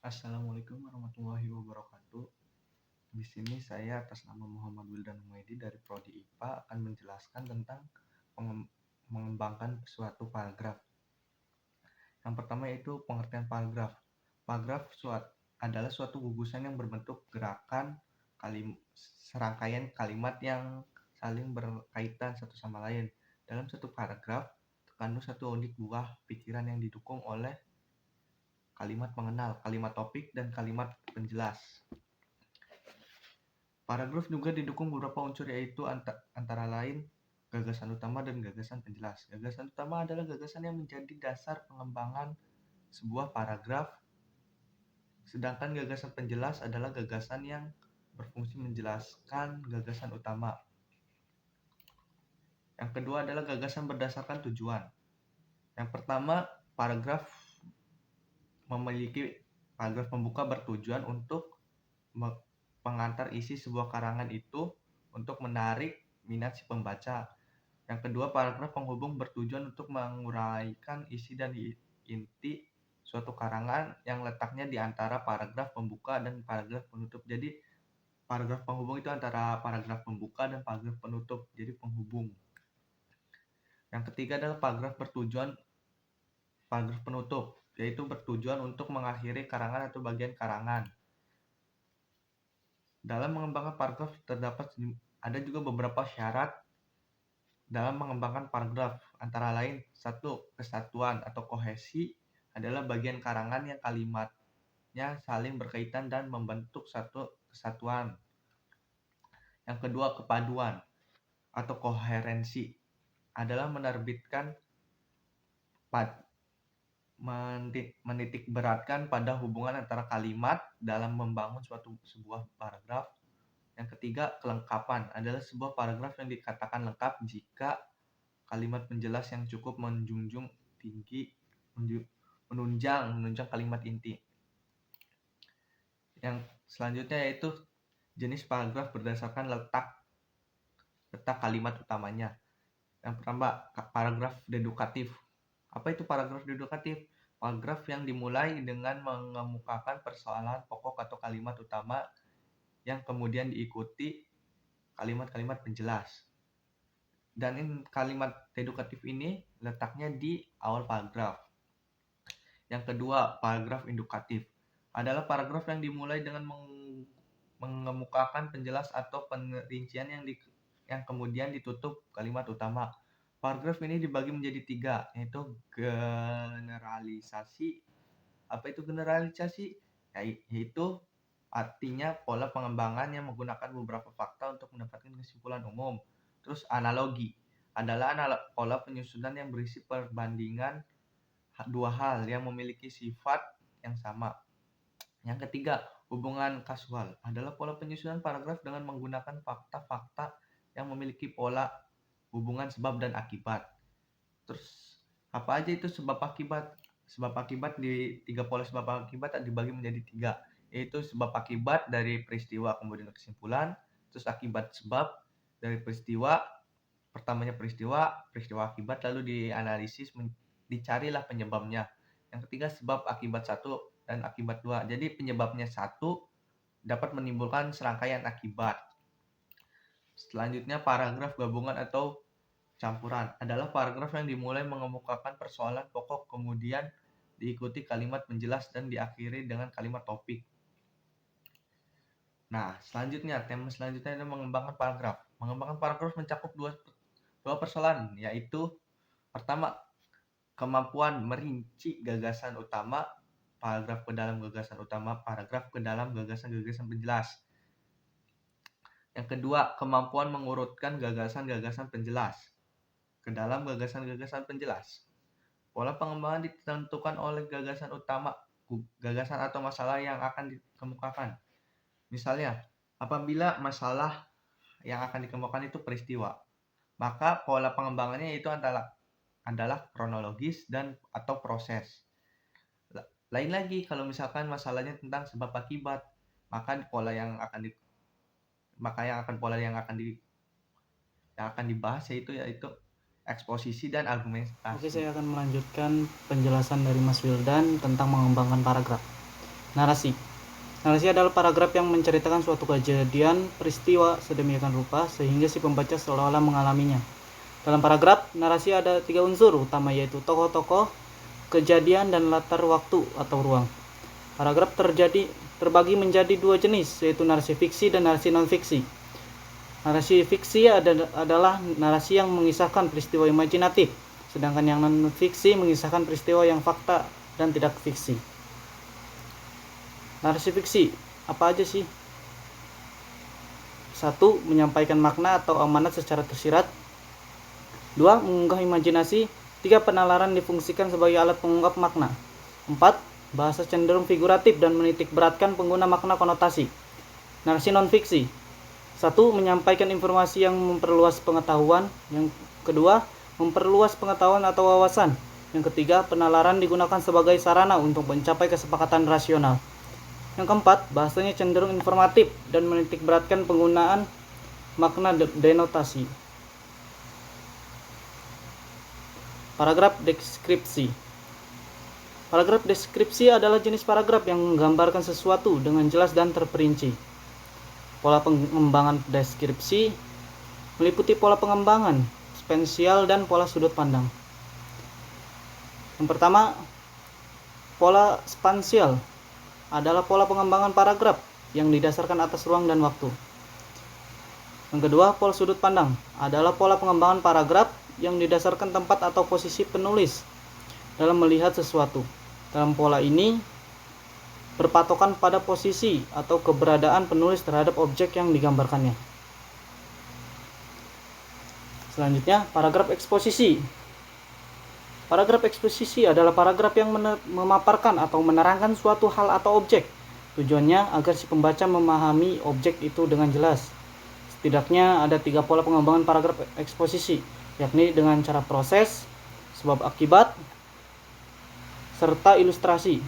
Assalamualaikum warahmatullahi wabarakatuh. Di sini saya atas nama Muhammad Wildan Humaydi dari Prodi IPA akan menjelaskan tentang mengembangkan suatu paragraf. Yang pertama yaitu pengertian paragraf. Paragraf adalah suatu gugusan yang berbentuk gerakan serangkaian kalimat yang saling berkaitan satu sama lain. Dalam satu paragraf terkandung satu unit buah pikiran yang didukung oleh kalimat pengenal, kalimat topik, dan kalimat penjelas. Paragraf juga didukung beberapa unsur yaitu antara lain gagasan utama dan gagasan penjelas. Gagasan utama adalah gagasan yang menjadi dasar pengembangan sebuah paragraf, sedangkan gagasan penjelas adalah gagasan yang berfungsi menjelaskan gagasan utama. Yang kedua adalah gagasan berdasarkan tujuan. Yang pertama, paragraf pembuka bertujuan untuk pengantar isi sebuah karangan itu untuk menarik minat si pembaca. Yang kedua, paragraf penghubung bertujuan untuk menguraikan isi dan inti suatu karangan yang letaknya di antara paragraf pembuka dan paragraf penutup. Jadi, paragraf penghubung itu antara paragraf pembuka dan paragraf penutup, jadi penghubung. Yang ketiga adalah paragraf penutup, yaitu bertujuan untuk mengakhiri karangan atau bagian karangan. Dalam mengembangkan paragraf ada juga beberapa syarat dalam mengembangkan paragraf, antara lain 1. Kesatuan atau kohesi adalah bagian karangan yang kalimatnya saling berkaitan dan membentuk satu kesatuan. Yang kedua, kepaduan atau koherensi adalah menitik beratkan pada hubungan antara kalimat dalam membangun sebuah paragraf. Yang ketiga, kelengkapan adalah sebuah paragraf yang dikatakan lengkap jika kalimat penjelas yang cukup menunjang kalimat inti. Yang selanjutnya yaitu jenis paragraf berdasarkan letak kalimat utamanya. Yang pertama, paragraf dedukatif. Apa itu paragraf dedukatif? Paragraf yang dimulai dengan mengemukakan persoalan pokok atau kalimat utama yang kemudian diikuti kalimat-kalimat penjelas. Dan kalimat dedukatif ini letaknya di awal paragraf. Yang kedua, paragraf indukatif adalah paragraf yang dimulai dengan mengemukakan penjelas atau perincian yang kemudian ditutup kalimat utama. Paragraf ini dibagi menjadi 3, yaitu generalisasi. Apa itu generalisasi? Yaitu artinya pola pengembangan yang menggunakan beberapa fakta untuk mendapatkan kesimpulan umum. Terus analogi adalah pola penyusunan yang berisi perbandingan dua hal yang memiliki sifat yang sama. Yang ketiga, hubungan kasual adalah pola penyusunan paragraf dengan menggunakan fakta-fakta yang memiliki pola hubungan sebab dan akibat. Terus apa aja itu sebab akibat? Sebab akibat di 3 pola sebab akibat dibagi menjadi 3, yaitu sebab akibat dari peristiwa kemudian kesimpulan, terus akibat sebab dari peristiwa, pertamanya peristiwa akibat, lalu dianalisis, dicarilah penyebabnya. Yang ketiga sebab akibat 1 dan akibat 2. Jadi penyebabnya 1 dapat menimbulkan serangkaian akibat. Selanjutnya paragraf gabungan atau campuran adalah paragraf yang dimulai mengemukakan persoalan pokok kemudian diikuti kalimat penjelas dan diakhiri dengan kalimat topik. Nah, tema selanjutnya adalah mengembangkan paragraf. Mengembangkan paragraf mencakup dua persoalan, yaitu pertama, kemampuan merinci gagasan utama paragraf ke dalam gagasan utama paragraf ke dalam gagasan-gagasan penjelas. Yang kedua, kemampuan mengurutkan gagasan-gagasan penjelas ke dalam gagasan-gagasan penjelas. Pola pengembangan ditentukan oleh gagasan utama, gagasan atau masalah yang akan dikemukakan. Misalnya, apabila masalah yang akan dikemukakan itu peristiwa, maka pola pengembangannya itu adalah kronologis dan atau proses. Lain lagi kalau misalkan masalahnya tentang sebab akibat, maka pola yang akan dibahas yaitu eksposisi dan argumentasi. Oke, saya akan melanjutkan penjelasan dari Mas Wildan tentang mengembangkan paragraf. Narasi. Narasi adalah paragraf yang menceritakan suatu kejadian, peristiwa sedemikian rupa sehingga si pembaca seolah-olah mengalaminya. Dalam paragraf, narasi ada 3 unsur utama, yaitu tokoh-tokoh, kejadian, dan latar waktu atau ruang. Paragraf terbagi menjadi 2 jenis, yaitu narasi fiksi dan narasi non-fiksi. Narasi fiksi adalah narasi yang mengisahkan peristiwa imajinatif, sedangkan yang non-fiksi mengisahkan peristiwa yang fakta dan tidak fiksi. Narasi fiksi apa aja sih? 1. Menyampaikan makna atau amanat secara tersirat. 2. Mengunggah imajinasi. 3. Penalaran difungsikan sebagai alat pengungkap makna. 4. Bahasa cenderung figuratif dan menitik beratkan pengguna makna konotasi. Narasi non-fiksi. 1. Menyampaikan informasi yang memperluas pengetahuan. Yang kedua, memperluas pengetahuan atau wawasan. Yang ketiga, penalaran digunakan sebagai sarana untuk mencapai kesepakatan rasional. Yang keempat, bahasanya cenderung informatif dan menitik beratkan penggunaan makna denotasi. Paragraf deskripsi. Paragraf deskripsi adalah jenis paragraf yang menggambarkan sesuatu dengan jelas dan terperinci. Pola pengembangan deskripsi meliputi pola pengembangan, spansial, dan pola sudut pandang. Yang pertama, pola spansial adalah pola pengembangan paragraf yang didasarkan atas ruang dan waktu. Yang kedua, pola sudut pandang adalah pola pengembangan paragraf yang didasarkan tempat atau posisi penulis dalam melihat sesuatu. Dalam pola ini berpatokan pada posisi atau keberadaan penulis terhadap objek yang digambarkannya. Selanjutnya, paragraf eksposisi. Paragraf eksposisi adalah paragraf yang memaparkan atau menerangkan suatu hal atau objek. Tujuannya agar si pembaca memahami objek itu dengan jelas. Setidaknya ada 3 pola pengembangan paragraf eksposisi, yakni dengan cara proses, sebab akibat, serta ilustrasi.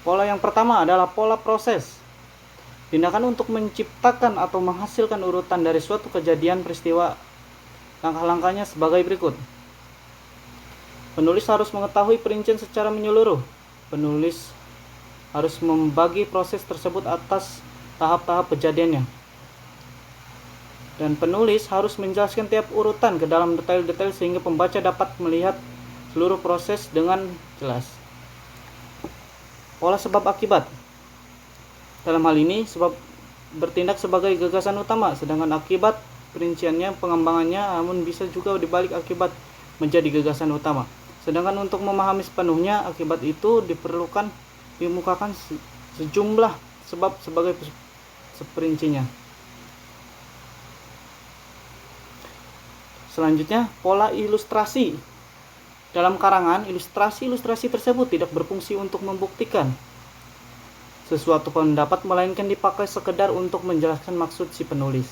Pola yang pertama adalah pola proses. Tindakan untuk menciptakan atau menghasilkan urutan dari suatu kejadian peristiwa. Langkah-langkahnya sebagai berikut. Penulis harus mengetahui perincian secara menyeluruh. Penulis harus membagi proses tersebut atas tahap-tahap kejadiannya. Dan penulis harus menjelaskan tiap urutan ke dalam detail-detail sehingga pembaca dapat melihat seluruh proses dengan jelas. Pola sebab akibat. Dalam hal ini, sebab bertindak sebagai gagasan utama, sedangkan akibat perinciannya, pengembangannya, namun bisa juga dibalik akibat menjadi gagasan utama. Sedangkan untuk memahami sepenuhnya akibat itu dimukakan sejumlah sebab sebagai seperincinya. Selanjutnya, pola ilustrasi. Dalam karangan, ilustrasi tersebut tidak berfungsi untuk membuktikan sesuatu pendapat, melainkan dipakai sekedar untuk menjelaskan maksud si penulis.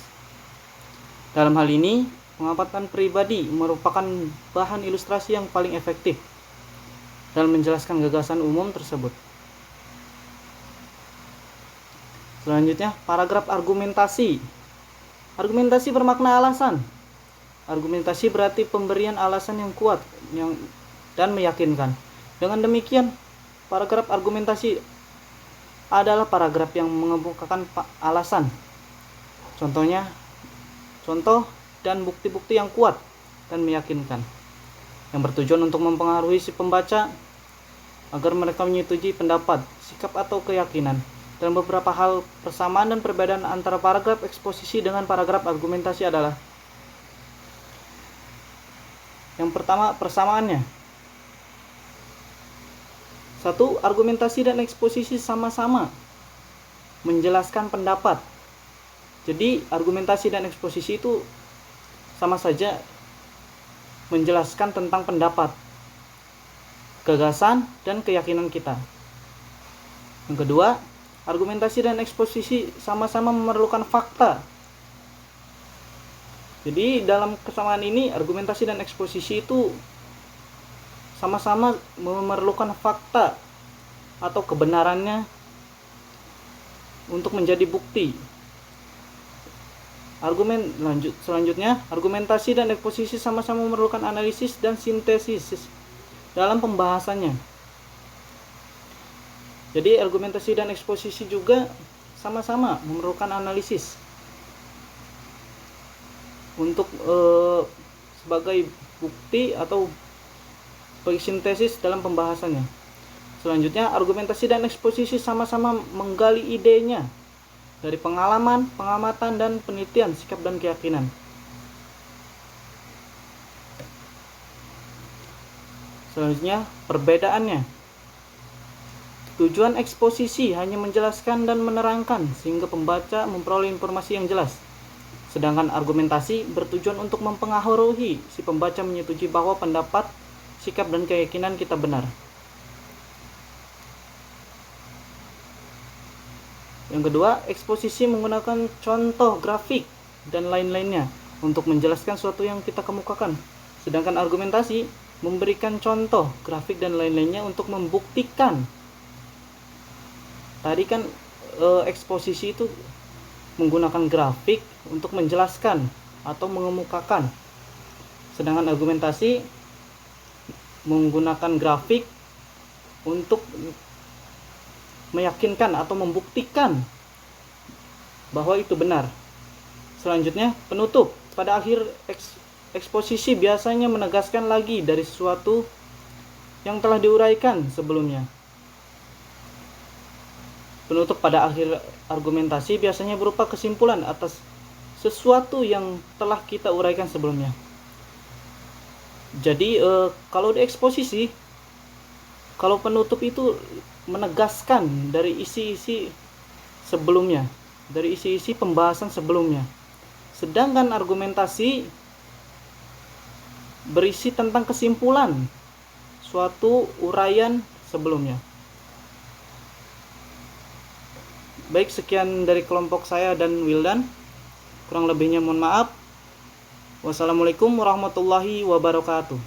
Dalam hal ini, pengamatan pribadi merupakan bahan ilustrasi yang paling efektif dalam menjelaskan gagasan umum tersebut. Selanjutnya, paragraf argumentasi. Argumentasi bermakna alasan. Argumentasi berarti pemberian alasan yang kuat dan meyakinkan. Dengan demikian, paragraf argumentasi adalah paragraf yang mengemukakan alasan. Contoh dan bukti-bukti yang kuat dan meyakinkan, yang bertujuan untuk mempengaruhi si pembaca agar mereka menyetujui pendapat, sikap, atau keyakinan. Dalam beberapa hal, persamaan dan perbedaan antara paragraf eksposisi dengan paragraf argumentasi adalah: yang pertama, persamaannya. 1. Argumentasi dan eksposisi sama-sama menjelaskan pendapat. Jadi, argumentasi dan eksposisi itu sama saja menjelaskan tentang pendapat, gagasan, dan keyakinan kita. Yang kedua, argumentasi dan eksposisi sama-sama memerlukan fakta. Jadi dalam kesamaan ini, argumentasi dan eksposisi itu sama-sama memerlukan fakta atau kebenarannya untuk menjadi bukti. Selanjutnya, argumentasi dan eksposisi sama-sama memerlukan analisis dan sintesis dalam pembahasannya. Jadi argumentasi dan eksposisi juga sama-sama memerlukan analisis untuk sebagai bukti atau bagi sintesis dalam pembahasannya. Selanjutnya, argumentasi dan eksposisi sama-sama menggali idenya dari pengalaman, pengamatan, dan penelitian, sikap dan keyakinan. Selanjutnya, perbedaannya. Tujuan eksposisi hanya menjelaskan dan menerangkan sehingga pembaca memperoleh informasi yang jelas. Sedangkan argumentasi bertujuan untuk mempengaruhi si pembaca menyetujui bahwa pendapat, sikap, dan keyakinan kita benar. Yang kedua, eksposisi menggunakan contoh grafik dan lain-lainnya untuk menjelaskan sesuatu yang kita kemukakan. Sedangkan argumentasi memberikan contoh grafik dan lain-lainnya untuk membuktikan. Tadi kan eksposisi itu menggunakan grafik untuk menjelaskan atau mengemukakan. Sedangkan argumentasi menggunakan grafik untuk meyakinkan atau membuktikan bahwa itu benar. Selanjutnya, penutup. Pada akhir eksposisi biasanya menegaskan lagi dari sesuatu yang telah diuraikan sebelumnya. Penutup pada akhir argumentasi biasanya berupa kesimpulan atas sesuatu yang telah kita uraikan sebelumnya. Jadi kalau di eksposisi, kalau penutup itu menegaskan dari isi-isi sebelumnya, dari isi-isi pembahasan sebelumnya. Sedangkan argumentasi berisi tentang kesimpulan suatu uraian sebelumnya. Baik, sekian dari kelompok saya dan Wildan. Kurang lebihnya mohon maaf. Wassalamualaikum warahmatullahi wabarakatuh.